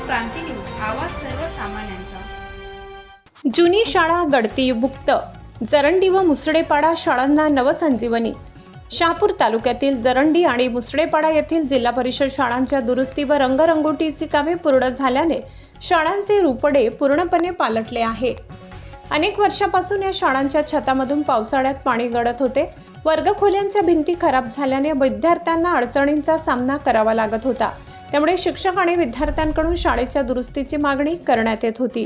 क्रांती news, आवाज सर्वसामान्यांचा। जुनी शाळा गळतीमुक्त, जरंडी व मुसळेपाडा शाळांना नवसंजीवनी। शहापूर तालुक्यातील जरंडी आणि मुसळेपाडा येथील जिल्हा परिषद शाळांच्या दुरुस्ती व रंगरंगोटीची कामे पूर्ण झाल्याने शाळांचे रूपडे पूर्णपणे पालटले आहे। अनेक वर्षापासून या शाळांच्या छतामधून पावसाळ्यात पाणी गळत होते। वर्गखोल्यांच्या भिंती खराब झाल्याने विद्यार्थ्यांना अडचणींचा सामना करावा लागत होता। त्यामुळे शिक्षक आणि विद्यार्थ्यांकडून शाळेच्या दुरुस्तीची मागणी करण्यात येत होती।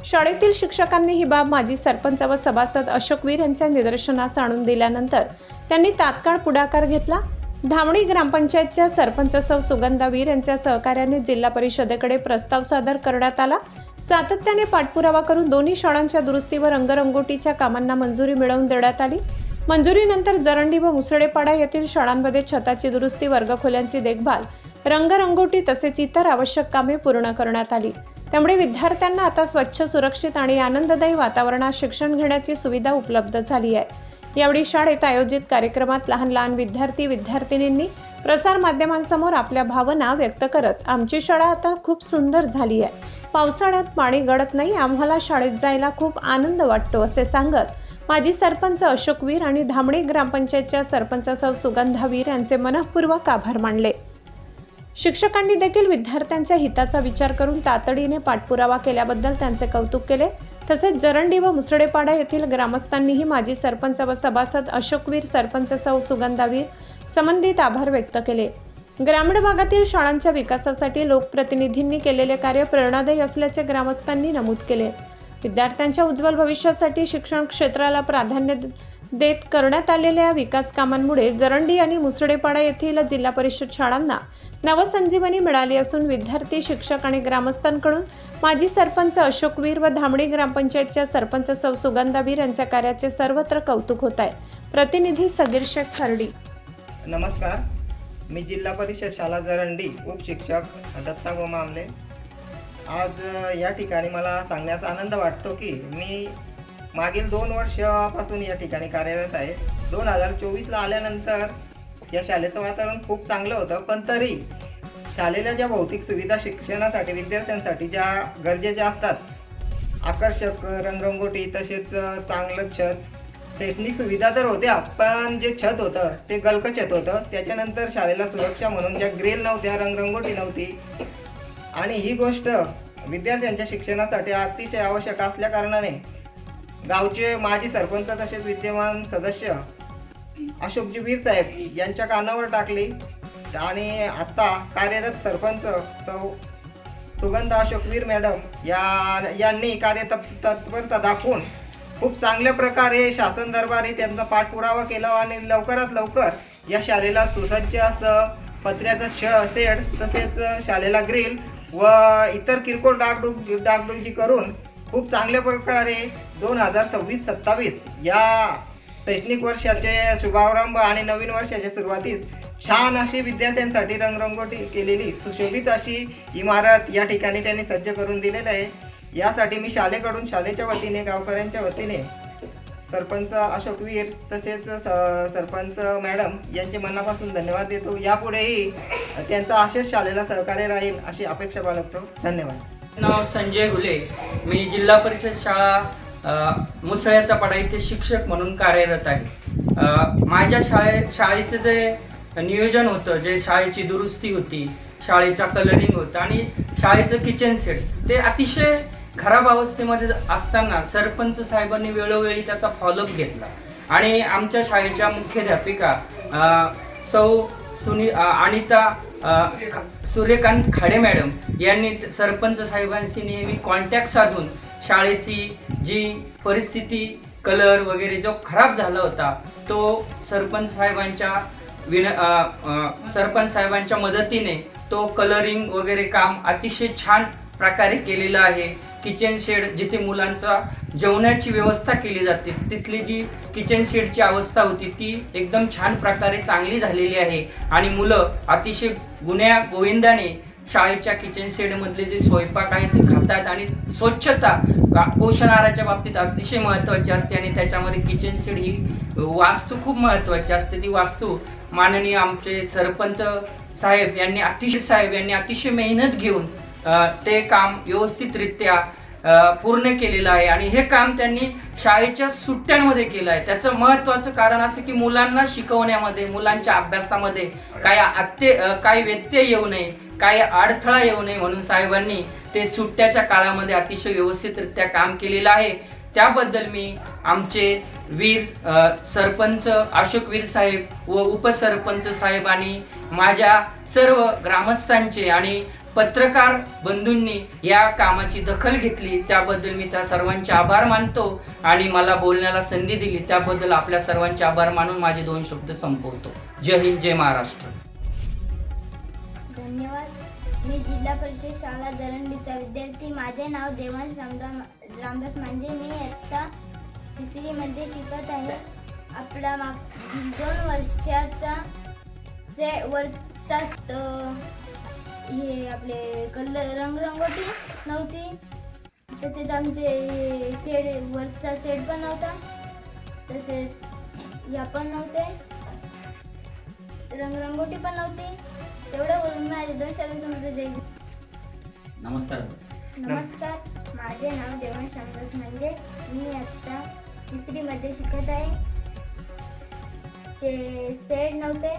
शाळेतील शिक्षकांनी ही बाब माजी सरपंच व सभासद अशोकवीर यांच्या निदर्शनास आणून दिल्यानंतर त्यांनी तात्काळ पुढाकार घेतला। धामणी ग्रामपंचायतच्या सरपंच सौ सुगंधा वीर यांच्या सहकार्याने जिल्हा परिषदेकडे प्रस्ताव सादर करण्यात आला। सातत्याने पाठपुरावा करून दोन्ही शाळांच्या दुरुस्ती व रंगरंगोटीच्या कामांना मंजुरी मिळवून देण्यात आली। मंजुरीनंतर जरंडी व मुसळेपाडा येथील शाळांमध्ये छताची दुरुस्ती, वर्गखोल्यांची देखभाल, रंगरंगोटी तसेच इतर आवश्यक कामे पूर्ण करण्यात आली। त्यामुळे विद्यार्थ्यांना आता स्वच्छ, सुरक्षित आणि आनंददायी वातावरणात शिक्षण घेण्याची सुविधा उपलब्ध झाली आहे। यावेळी शाळेत आयोजित कार्यक्रमात लहान विद्यार्थिनींनी प्रसार माध्यमांसमोर आपल्या भावना व्यक्त करत आमची शाळा आता खूप सुंदर झाली आहे, पावसाळ्यात पाणी गळत नाही, आम्हाला शाळेत जायला खूप आनंद वाटतो असे सांगत माजी सरपंच अशोकवीर आणि धामणी ग्रामपंचायतच्या सरपंच सौ सुगंधा वीर यांचे मनःपूर्वक आभार मानले। शिक्षकांनी देखील विद्यार्थ्यांच्या हिताचा विचार करून तातडीने पाठपुरावा केल्याबद्दल त्यांचे कौतुक केले। तसेच जरंडी व मुसळेपाडा येथील ग्रामस्थांनीही माजी सरपंच व सभासद अशोकवीर, सरपंच सौ सुगंधावीर संबंधित आभार व्यक्त केले। ग्रामीण भागातील शाळांच्या विकासासाठी लोकप्रतिनिधींनी केलेले कार्य प्रेरणादायी असल्याचे ग्रामस्थांनी नमूद केले। विद्यार्थ्यांच्या उज्ज्वल भविष्यासाठी शिक्षण क्षेत्राला प्राधान्य देत करण्यात आलेल्या विकास कामांमुळे जरंडी आणि मुसळेपाडा येथील जिल्हा परिषद शाळांना नवसंजीवनी मिळाली असून विद्यार्थी, शिक्षक आणि ग्रामस्थांकडून माजी सरपंच अशोकवीर व धामणी ग्रामपंचायतच्या सरपंच सौ सुगंधावीर यांच्या कार्याचे सर्वत्र कौतुक होत आहे। प्रतिनिधी सगीर शेख खर्डी। नमस्कार, मी जिल्हा परिषद शाळा जरंडी उपशिक्षक दत्ता गोमामले। आज या ठिकाणी मला सांगण्यास आनंद वाटतो की मी मागील 2 वर्षापासून या ठिकाणी कार्यरत आहे। 2024ला आल्यानंतर या शाळेचं वातावरण खूप चांगलं होतं, पण तरी शाळेला ज्या भौतिक सुविधा शिक्षणासाठी विद्यार्थ्यांसाठी ज्या गरजेच्या असतात, आकर्षक रंगरंगोटी तसेच चांगलं छत, शैक्षणिक सुविधा तर होत्या, पण जे छत होतं ते गलकं छत होतं। त्याच्यानंतर शाळेला सुरक्षा म्हणून ज्या ग्रिल नव्हत्या, रंगरंगोटी नव्हती आणि ही गोष्ट विद्यार्थ्यांच्या शिक्षणासाठी अतिशय आवश्यक असल्या कारणाने गावचे माजी सरपंच तसेच विद्यमान सदस्य अशोकजी वीर साहेब यांच्या कानावर टाकली आणि आता कार्यरत सरपंच सौ सुगंधा अशोकवीर मॅडम यांनी कार्यतत्परता दाखवून खूप चांगल्या प्रकारे शासन दरबारी त्यांचा पाठपुरावा केला आणि लवकरात लवकर या शाळेला सुसज्ज असं पत्र्याचं शेड तसेच शाळेला ग्रिल व इतर किरकोळ डागडुजी करून खूप चांगल्या प्रकारे 2026-27 या शैक्षणिक वर्षाचे शुभारंभ आणि नवीन वर्षाच्या सुरुवातीस छान अशी विद्यार्थ्यांसाठी रंगरंगोटी केलेली सुशोभित अशी इमारत या ठिकाणी त्यांनी सज्ज करून दिलेली आहे। यासाठी मी शाळेकडून, शाळेच्या वतीने, गावकऱ्यांच्या वतीने सरपंच अशोकवीर तसेच सरपंच मॅडम यांचे मनापासून धन्यवाद देतो। यापुढेही त्यांचा असेच शाळेला सहकार्य राहील अशी अपेक्षा बाळगतो। धन्यवाद। नाव संजय हुले, मी जिल्हा परिषद शाळा मुसळ्याचा पाडा येथे शिक्षक म्हणून कार्यरत आहे। माझ्या शाळेचं जे नियोजन होतं, जे शाळेची दुरुस्ती होती, शाळेचा कलरिंग होता आणि शाळेचं किचन सेट ते अतिशय खराब अवस्थेमध्ये असताना सरपंच साहेबांनी वेळोवेळी त्याचा फॉलोअप घेतला आणि आमच्या शाळेच्या मुख्याध्यापिका सौ अनिता सूर्यकांत खाडे मॅडम यांनी सरपंच साहेबांशी नेहमी कॉन्टॅक्ट साधून शाळेची जी परिस्थिती, कलर वगैरे जो खराब झाला होता तो सरपंच साहेबांच्या मदतीने तो कलरिंग वगैरे काम अतिशय छान प्रकारे केलेलं आहे। किचन शेड जिथे मुलांचा जेवणाची व्यवस्था केली जाते तिथली जी किचन शेडची अवस्था होती ती एकदम छान प्रकारे चांगली झालेली आहे आणि मुलं अतिशय गुण्या गोविंदाने शाळेच्या किचन शेडमधले जे स्वयंपाक आहे ते खातात आणि स्वच्छता पोषण आहाराच्या बाबतीत अतिशय महत्त्वाची असते आणि त्याच्यामध्ये किचन शेड ही वास्तू खूप महत्त्वाची असते। ती वास्तू माननीय आमचे सरपंच साहेब यांनी अतिशय मेहनत घेऊन ते काम व्यवस्थितरित्या पूर्ण केलेलं आहे आणि हे काम त्यांनी शाळेच्या सुट्ट्यांमध्ये केलं आहे. त्याचं महत्त्वाचं कारण असं की मुलांना शिकवण्यामध्ये, मुलांच्या अभ्यासामध्ये काही व्यत्यय येऊ नये, काही अडथळा येऊ नये म्हणून साहेबांनी ते सुट्ट्याच्या काळामध्ये अतिशय व्यवस्थितरित्या काम केलेलं आहे. त्याबद्दल मी आमचे वीर सरपंच अशोक वीर साहेब व उपसरपंच साहेब आणि माझ्या सर्व ग्रामस्थांचे आणि पत्रकार बंधूंनी या कामाची दखल घेतली त्याबद्दल मी त्या सर्वांचे आभार मानतो आणि मला बोलण्याला संधी दिली त्याबद्दल आपल्या सर्वांचे आभार मानून माझे 2 शब्द संपवतो. जय हिंद, जय महाराष्ट्र. धन्यवाद. मी जिल्हा परिषद शाळा जरंडीचा विद्यार्थी. माझे नाव देवांश रामदास मांजे. मी इयत्ता 3री मध्ये शिकत आहे. आपला 2 वर्षाचा वरचा हे आपले रंगरंगोटी नव्हती. तसेच आमचे वरचा सेट पण नव्हता. तसेच या पण नव्हते, रंगरंगोटी पण नव्हती. तेवढं बोलून माझे 2 शब्द समजले जाईल. नमस्कार. माझे नाव देवांश रामदास मांजे. मी आता 3री मध्ये शिकत आहे. सेट नव्हते,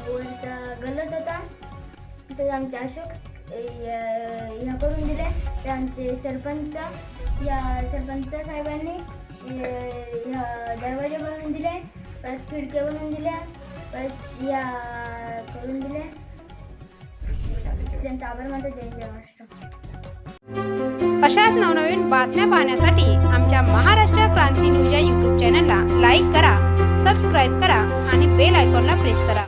वरचा गलत होता. तर आमचे अशोक ह्या करून दिले. ते आमचे सरपंच साहेबांनी ह्या दरवाजे बनवून दिले, परत खिडक्या बनवून दिल्या, परत ह्या करून दिले. त्यांचा आभार मानतो. जय हिंद, जय महाराष्ट्र. अशाच नवनवीन बातम्या पाहण्यासाठी आमच्या महाराष्ट्र क्रांती न्यूज या यूट्यूब चॅनलला लाईक करा, सबस्क्राईब करा आणि बेल आयकॉनला प्रेस करा.